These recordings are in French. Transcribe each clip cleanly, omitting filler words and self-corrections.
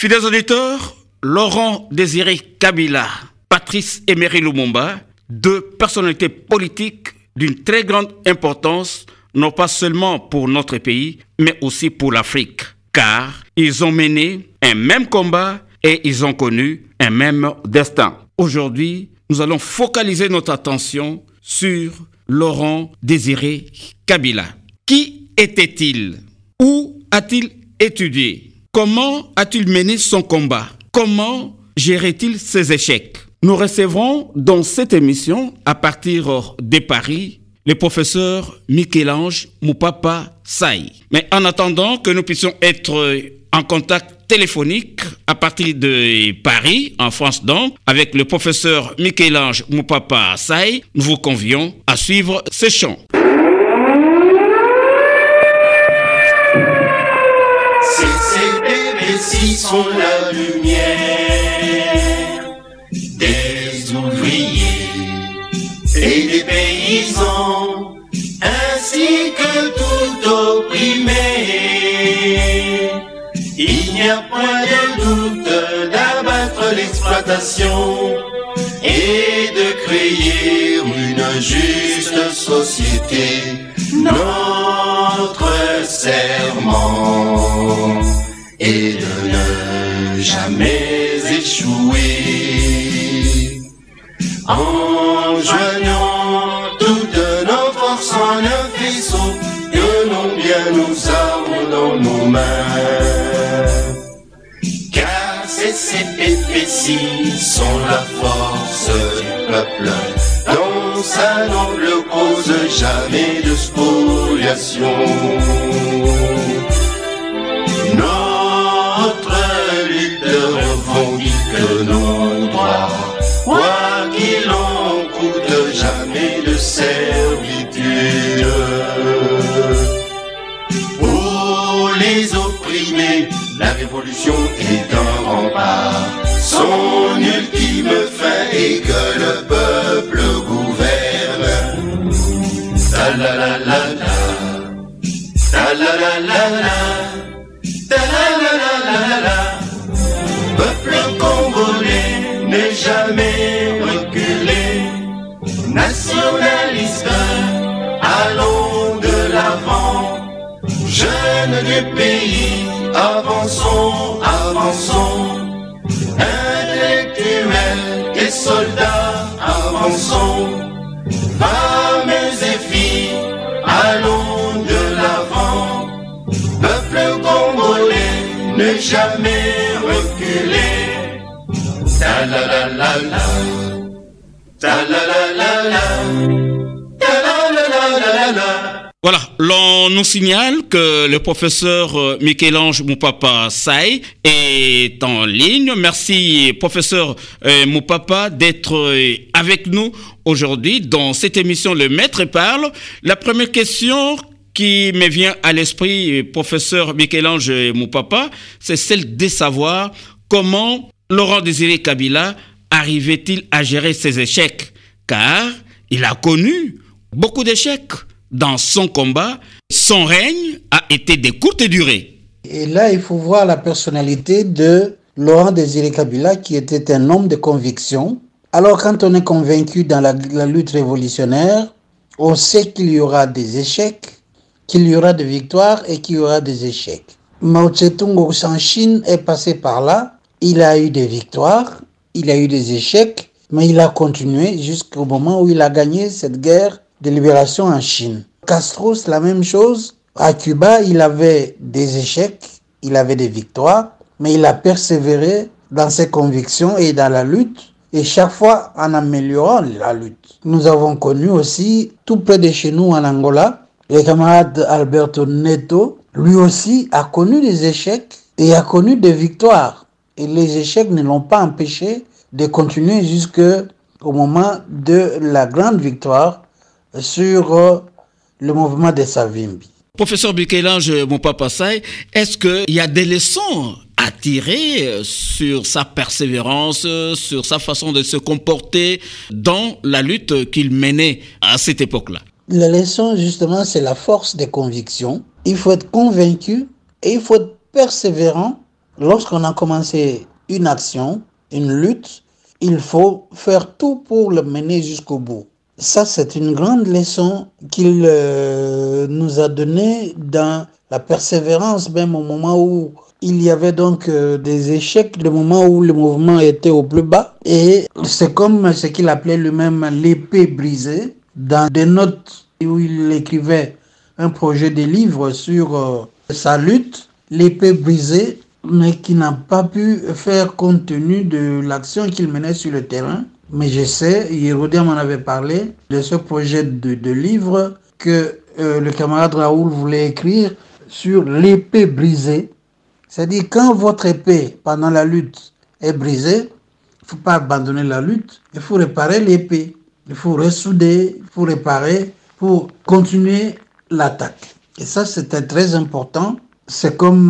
Fidèles auditeurs, Laurent Désiré Kabila, Patrice Emery Lumumba, deux personnalités politiques d'une très grande importance, non pas seulement pour notre pays, mais aussi pour l'Afrique. Car ils ont mené un même combat et ils ont connu un même destin. Aujourd'hui, nous allons focaliser notre attention sur Laurent Désiré Kabila. Qui était-il? Où a-t-il étudié? Comment a-t-il mené son combat? Comment gérait-il ses échecs? Nous recevrons dans cette émission, à partir de Paris, le professeur Michel-Ange Moupapa Saï. Mais en attendant que nous puissions être en contact téléphonique à partir de Paris, en France donc, avec le professeur Michel-Ange Moupapa Saï, nous vous convions à suivre ce chant. Ces sont la lumière des ouvriers et des paysans, ainsi que tout opprimé. Il n'y a point de doute d'abattre l'exploitation et de créer une juste société. Notre serment et de ne jamais échouer, en joignant toutes nos forces en un faisceau, que l'on bien nos armes dans nos mains. Car ces CPPC sont la force du peuple, dans sa noble cause jamais de spoliation. Revendique nos droits, quoi qu'il en coûte, jamais de servitude. Pour les opprimés, la révolution est un rempart, son ultime fin est que le peuple gouverne. Ta la la la la, ta la la la la, ta la la la la la. Peuple congolais n'est jamais reculé, nationaliste, allons de l'avant, jeunes du pays, avançons, avançons, intellectuels et soldats, avançons, femmes et filles, allons de l'avant, peuple congolais n'est jamais reculé. Ta la la la la, ta la la la la, ta la la la la la. Voilà, l'on nous signale que le professeur Michel-Ange Moupapa Saï est en ligne. Merci, professeur Moupapa, d'être avec nous aujourd'hui dans cette émission Le Maître parle. La première question qui me vient à l'esprit, professeur Michel-Ange Moupapa, c'est celle de savoir comment Laurent Désiré Kabila arrivait-il à gérer ses échecs, car il a connu beaucoup d'échecs dans son combat. Son règne a été de courte durée. Et là, il faut voir la personnalité de Laurent Désiré Kabila, qui était un homme de conviction. Alors, quand on est convaincu dans la lutte révolutionnaire, on sait qu'il y aura des échecs, qu'il y aura des victoires et qu'il y aura des échecs. Mao Tse-tung en Chine est passé par là. Il a eu des victoires, il a eu des échecs, mais il a continué jusqu'au moment où il a gagné cette guerre de libération en Chine. Castro, c'est la même chose. À Cuba, il avait des échecs, il avait des victoires, mais il a persévéré dans ses convictions et dans la lutte, et chaque fois en améliorant la lutte. Nous avons connu aussi, tout près de chez nous en Angola, le camarade Alberto Neto, lui aussi a connu des échecs et a connu des victoires. Et les échecs ne l'ont pas empêché de continuer jusqu'au moment de la grande victoire sur le mouvement de Savimbi. Professeur Michel-Ange Moupapa Saï, est-ce qu'il y a des leçons à tirer sur sa persévérance, sur sa façon de se comporter dans la lutte qu'il menait à cette époque-là? La leçon, justement, c'est la force des convictions. Il faut être convaincu et il faut être persévérant lorsqu'on a commencé une action, une lutte, il faut faire tout pour le mener jusqu'au bout. Ça, c'est une grande leçon qu'il nous a donnée dans la persévérance, même au moment où il y avait donc des échecs, des moments où le mouvement était au plus bas. Et c'est comme ce qu'il appelait lui-même l'épée brisée. Dans des notes où il écrivait un projet de livre sur sa lutte, l'épée brisée, mais qui n'a pas pu faire compte tenu de l'action qu'il menait sur le terrain. Mais je sais, Yérodia m'en avait parlé de ce projet de livre que le camarade Raoul voulait écrire sur l'épée brisée. C'est-à-dire quand votre épée pendant la lutte est brisée, il ne faut pas abandonner la lutte, il faut réparer l'épée, il faut ressouder, il faut réparer pour continuer l'attaque. Et ça, c'était très important. C'est comme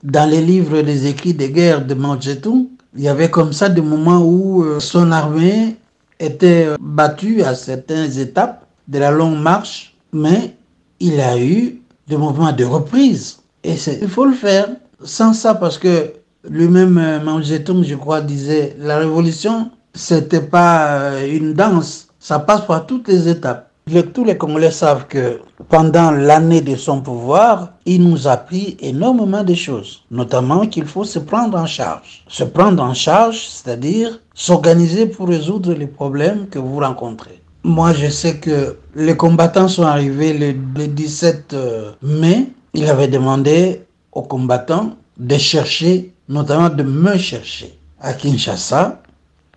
dans les livres des écrits de guerre de Mao Tse-tung, il y avait comme ça des moments où son armée était battue à certaines étapes de la longue marche, mais il a eu des mouvements de reprise. Et il faut le faire sans ça, parce que lui-même, Mao Tse-tung, je crois, disait la révolution, c'était pas une danse, ça passe par toutes les étapes. Tous les Congolais savent que pendant l'année de son pouvoir, il nous a appris énormément de choses, notamment qu'il faut se prendre en charge. Se prendre en charge, c'est-à-dire s'organiser pour résoudre les problèmes que vous rencontrez. Moi, je sais que les combattants sont arrivés le 17 mai. Il avait demandé aux combattants de chercher, notamment de me chercher à Kinshasa.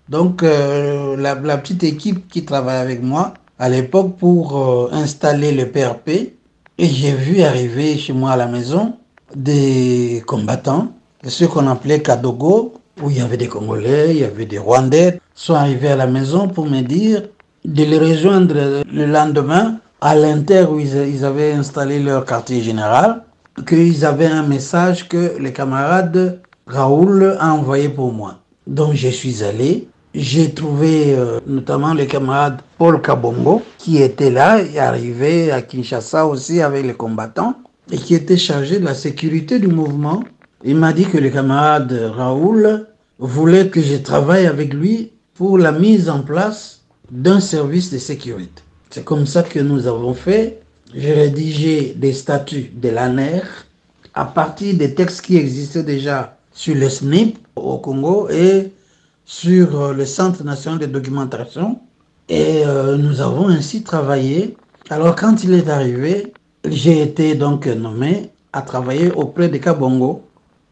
Donc, la petite équipe qui travaille avec moi à l'époque pour installer le PRP, et j'ai vu arriver chez moi à la maison des combattants, ceux qu'on appelait Kadogo, où il y avait des Congolais, il y avait des Rwandais, sont arrivés à la maison pour me dire de les rejoindre le lendemain à l'Inter où ils avaient installé leur quartier général, qu'ils avaient un message que le camarade Raoul a envoyé pour moi. Donc je suis allé, j'ai trouvé notamment le camarade Paul Kabongo qui était là et arrivé à Kinshasa aussi avec les combattants et qui était chargé de la sécurité du mouvement. Il m'a dit que le camarade Raoul voulait que je travaille avec lui pour la mise en place d'un service de sécurité. C'est comme ça que nous avons fait. J'ai rédigé des statuts de l'ANER à partir des textes qui existaient déjà sur le SNIP au Congo et sur le Centre national de documentation. Et nous avons ainsi travaillé. Alors quand il est arrivé, j'ai été donc nommé à travailler auprès de Kabongo,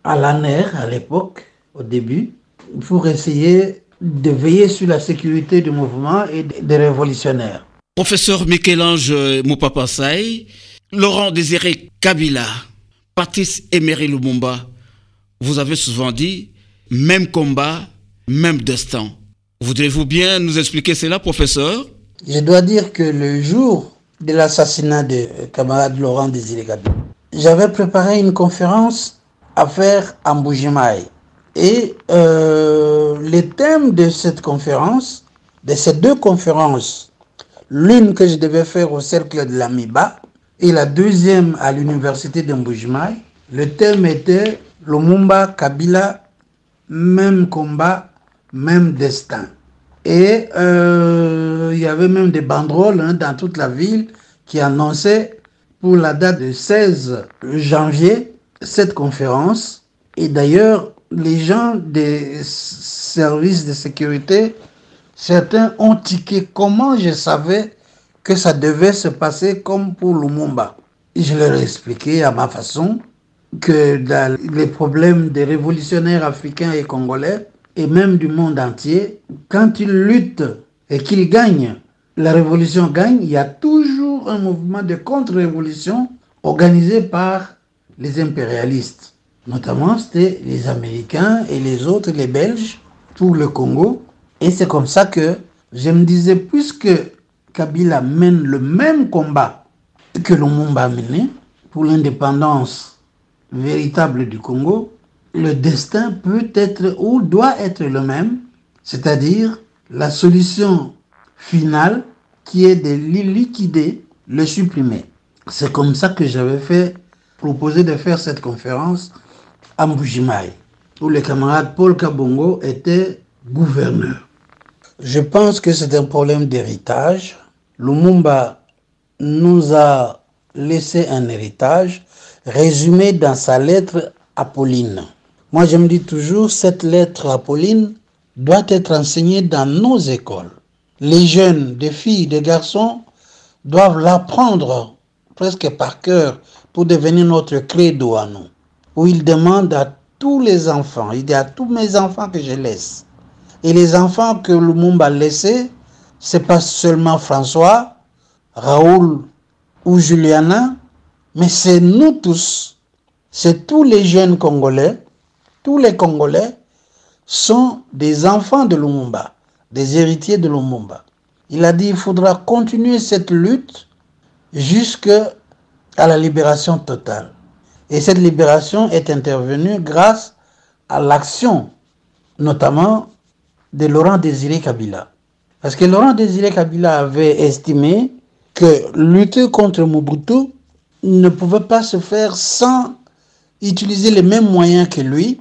à l'ANER à l'époque, au début, pour essayer de veiller sur la sécurité du mouvement et des révolutionnaires. Professeur Michel-Ange Moupapassay, Laurent Désiré Kabila, Patrice Emery Lumumba, vous avez souvent dit même combat, même destin. Voudrez-vous bien nous expliquer cela, professeur? Je dois dire que le jour de l'assassinat de camarade Laurent Désiré Kabila, j'avais préparé une conférence à faire à Mbujimayi. Et les thèmes de cette conférence, de ces deux conférences, l'une que je devais faire au cercle de l'Amiba et la deuxième à l'université de Mbujimayi, le thème était Lumumba, Kabila, même combat, même destin. Et il y avait même des banderoles dans toute la ville qui annonçaient pour la date de 16 janvier cette conférence. Et d'ailleurs, les gens des services de sécurité, certains ont tiqué comment je savais que ça devait se passer comme pour Lumumba. Et je leur ai expliqué à ma façon que dans les problèmes des révolutionnaires africains et congolais, et même du monde entier, quand ils luttent et qu'ils gagnent, la révolution gagne, il y a toujours un mouvement de contre-révolution organisé par les impérialistes. Notamment, c'était les Américains et les autres, les Belges, pour le Congo. Et c'est comme ça que je me disais, puisque Kabila mène le même combat que Lumumba a mené pour l'indépendance véritable du Congo, le destin peut être ou doit être le même, c'est-à-dire la solution finale qui est de le liquider, le supprimer. C'est comme ça que j'avais proposé de faire cette conférence à Mbujimaï, où le camarade Paul Kabongo était gouverneur. Je pense que c'est un problème d'héritage. Lumumba nous a laissé un héritage résumé dans sa lettre à Pauline. Moi, je me dis toujours, cette lettre à Pauline doit être enseignée dans nos écoles. Les jeunes, des filles, des garçons, doivent l'apprendre presque par cœur pour devenir notre credo à nous. Où il demande à tous les enfants, il dit à tous mes enfants que je laisse. Et les enfants que Lumumba a laissés, c'est pas seulement François, Raoul ou Juliana, mais c'est nous tous. C'est tous les jeunes Congolais, tous les Congolais sont des enfants de Lumumba, des héritiers de Lumumba. Il a dit qu'il faudra continuer cette lutte jusqu'à la libération totale. Et cette libération est intervenue grâce à l'action, notamment de Laurent Désiré Kabila. Parce que Laurent Désiré Kabila avait estimé que lutter contre Mobutu ne pouvait pas se faire sans utiliser les mêmes moyens que lui,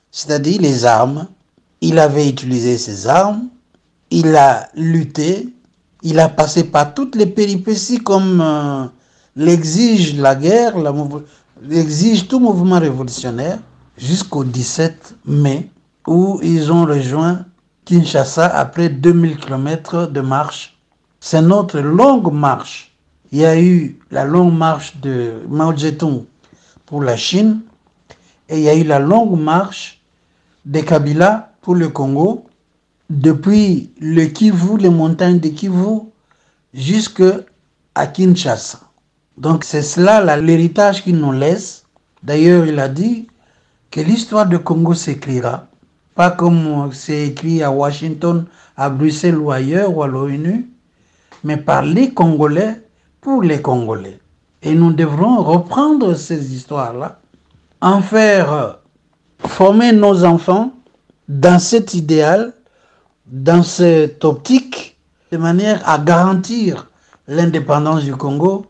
c'est-à-dire les armes. Il avait utilisé ses armes, il a lutté, il a passé par toutes les péripéties comme l'exige la guerre, l'exige tout mouvement révolutionnaire, jusqu'au 17 mai, où ils ont rejoint Kinshasa après 2000 km de marche. C'est notre longue marche. Il y a eu la longue marche de Mao Zedong pour la Chine et il y a eu la longue marche de Kabila pour le Congo, depuis le Kivu, les montagnes de Kivu, jusqu'à Kinshasa. Donc c'est cela l'héritage qu'il nous laisse. D'ailleurs, il a dit que l'histoire du Congo s'écrira, pas comme c'est écrit à Washington, à Bruxelles ou ailleurs, ou à l'ONU, mais par les Congolais, pour les Congolais. Et nous devrons reprendre ces histoires-là, en faire former nos enfants dans cet idéal, dans cette optique, de manière à garantir l'indépendance du Congo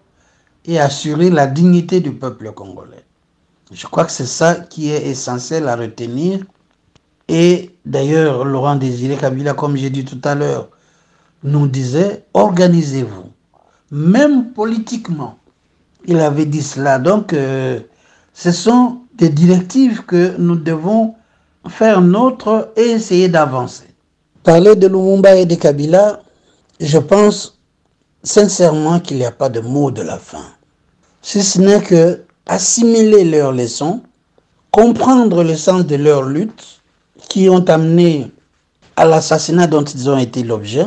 et assurer la dignité du peuple congolais. Je crois que c'est ça qui est essentiel à retenir. Et d'ailleurs, Laurent Désiré Kabila, comme j'ai dit tout à l'heure, nous disait, organisez-vous, même politiquement. Il avait dit cela. Donc, ce sont des directives que nous devons faire nôtres et essayer d'avancer. Parler de Lumumba et de Kabila, je pense sincèrement qu'il n'y a pas de mot de la fin. Si ce n'est que assimiler leurs leçons, comprendre le sens de leur lutte qui ont amené à l'assassinat dont ils ont été l'objet.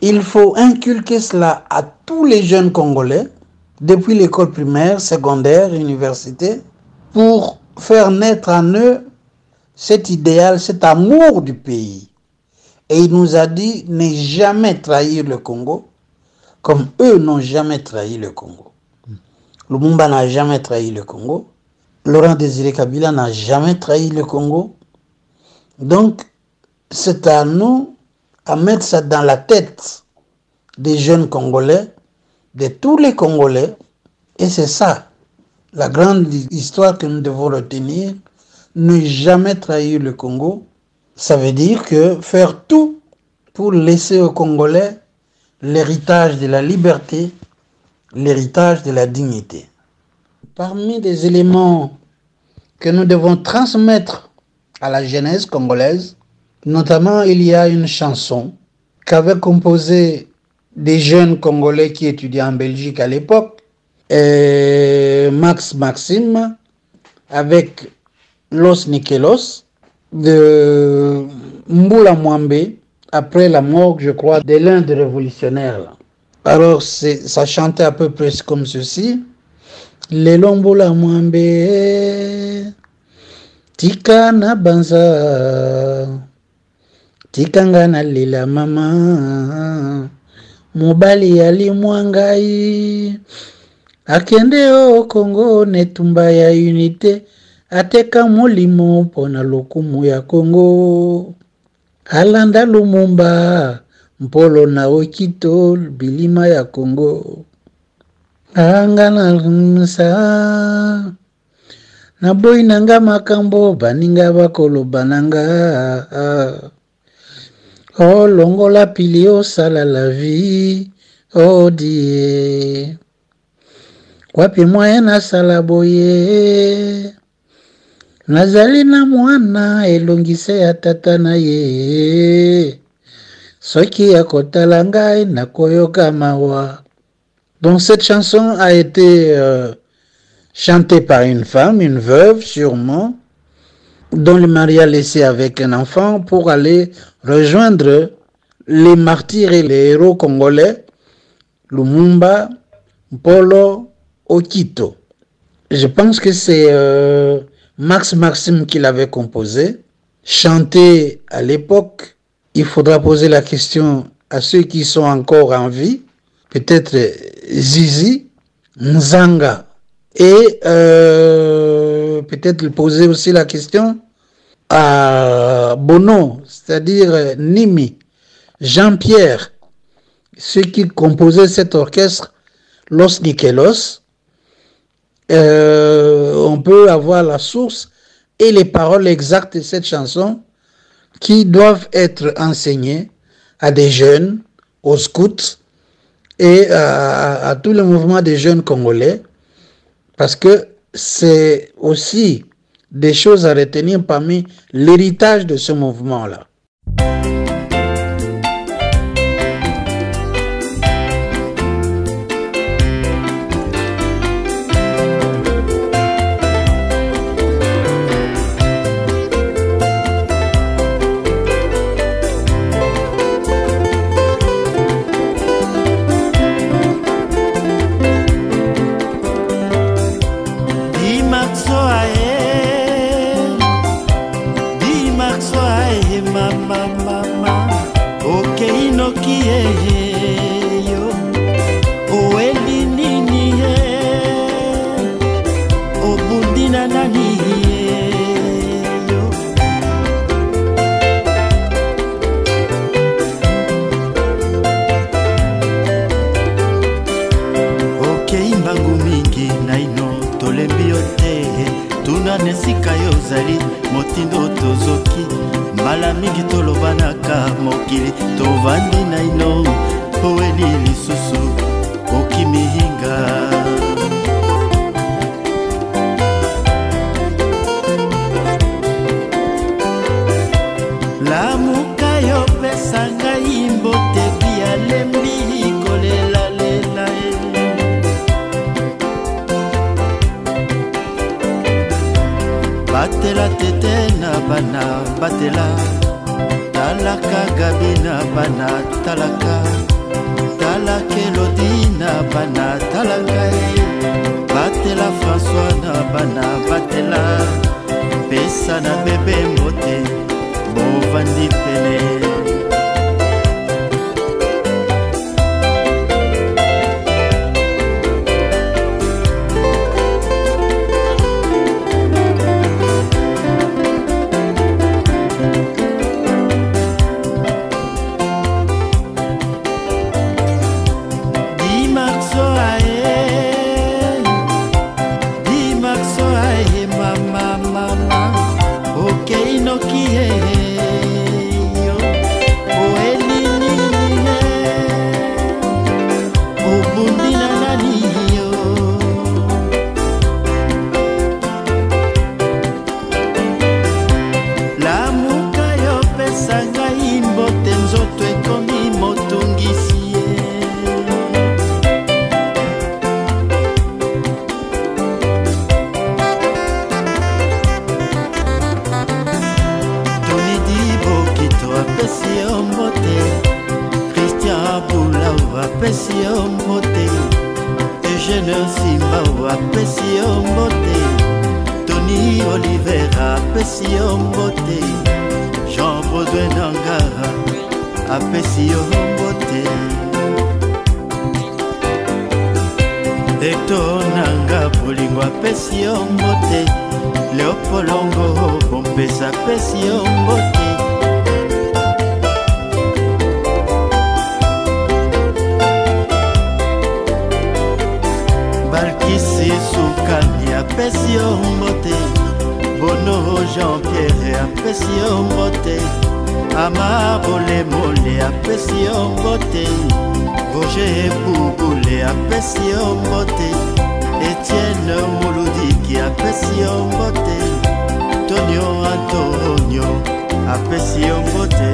Il faut inculquer cela à tous les jeunes Congolais, depuis l'école primaire, secondaire, université, pour faire naître en eux cet idéal, cet amour du pays. Et il nous a dit ne jamais trahir le Congo, comme eux n'ont jamais trahi le Congo. Lumumba n'a jamais trahi le Congo. Laurent Désiré Kabila n'a jamais trahi le Congo. Donc, c'est à nous à mettre ça dans la tête des jeunes Congolais, de tous les Congolais. Et c'est ça, la grande histoire que nous devons retenir. Ne jamais trahir le Congo. Ça veut dire que faire tout pour laisser aux Congolais l'héritage de la liberté, l'héritage de la dignité. Parmi les éléments que nous devons transmettre à la jeunesse congolaise, notamment il y a une chanson qu'avaient composée des jeunes Congolais qui étudiaient en Belgique à l'époque, Max Maxime, avec Los Nikelos, de Mboula Mwambe, après la mort, je crois, de l'un des révolutionnaires. Alors, ça chantait à peu près comme ceci. Lelo Mboula Mwambe, tika na banza, tika nga na lila mama, mobali yali mwangai, akende o Congo netumba ya unité, ateka molimo pona lokumu ya Congo. Alanda Lumumba, mpolo na okito bilima ya Congo. Angana msa, Naboyi nanga makambo baninga bakoloba nanga. Oh longola pili osala la vie. Oh die. Wapi moyen nasala boye. Nazali na mwana elongise ya tata na ye. Soki ya kotala ngai nakoyoka mawa. Donc cette chanson a été chantée par une femme, une veuve sûrement, dont le mari a laissé avec un enfant pour aller rejoindre les martyrs et les héros congolais, Lumumba, Mpolo, Okito. Je pense que c'est Max Maxime qui l'avait composé. Chanté à l'époque, il faudra poser la question à ceux qui sont encore en vie, peut-être Zizi, Nzanga, et peut-être poser aussi la question à Bono, c'est-à-dire Nimi, Jean-Pierre, ceux qui composaient cet orchestre, Los Nikelos. On peut avoir la source et les paroles exactes de cette chanson qui doivent être enseignées à des jeunes, aux scouts et à tout le mouvement des jeunes congolais, parce que c'est aussi des choses à retenir parmi l'héritage de ce mouvement-là. Nesika yozali motindo tozoki mbala mingi tolobanaka mokili tovandi naino oeli lisusu okimihinga lamuka yopesa ngai mbote bialembi kolelalela batela tete na bana batela talaka gabi na bana talaka talaka elodi na bana talaka batela François na bana batela pesa na bebe mbote bovandi pene apesi yo mbote. Bono Jean-Pierre apesi yo mbote. Ama Bolemole apesi yo mbote. Roger Bouboule apesi yo mbote. Etienne Moludiki apesi yo mbote. Tonio Antonio apesi yo mbote.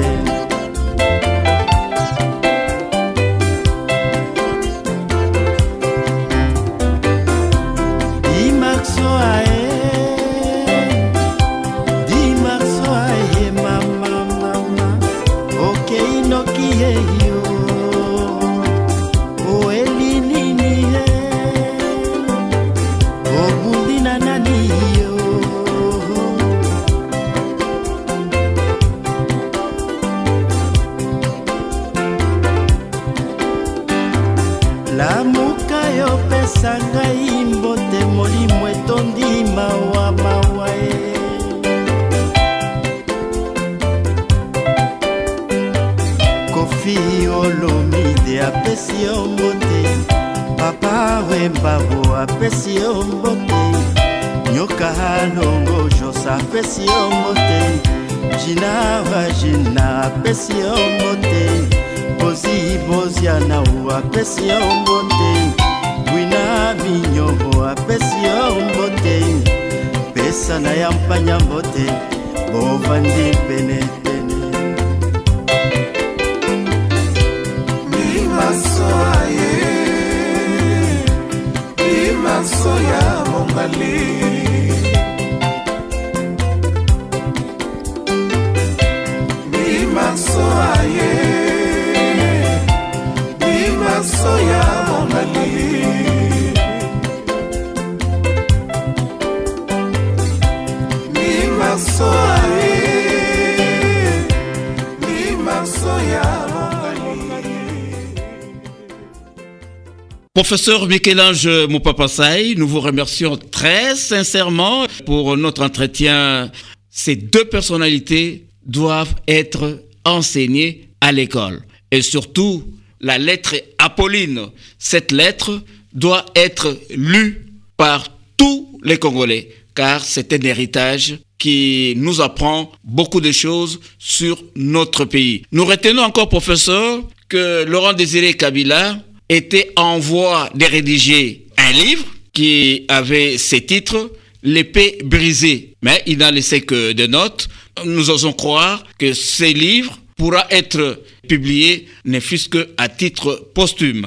Lamuka yo pesanga imbote molimo etondi mawa mawa Kofi Olomide apesi yo mbote. Papa Wembabo apesi yo mbote. Nyoka Halongo Josa apesi yo mbote. Jina Wajina apesi yo mbote. Bozi Boziana apesi yo mbote. Wina Minyobo apesi yo mbote. Pesa na yampanya mbote. Bovandi pene pene. Bimasoaye Bimasoya Mongali Bimasoaye Bimasoya Mongali Bimasoaye Bimasoya Professeur Michel-Ange Moupapassaï, nous vous remercions très sincèrement pour notre entretien. Ces deux personnalités doivent être enseignées à l'école. Et surtout, la lettre Apolline. Cette lettre doit être lue par tous les Congolais, car c'est un héritage qui nous apprend beaucoup de choses sur notre pays. Nous retenons encore, professeur, que Laurent Désiré Kabila était en voie de rédiger un livre qui avait ces titres « L'épée brisée ». Mais il n'a laissé que des notes. Nous osons croire que ce livre pourra être publié, ne fût-ce qu'à titre posthume.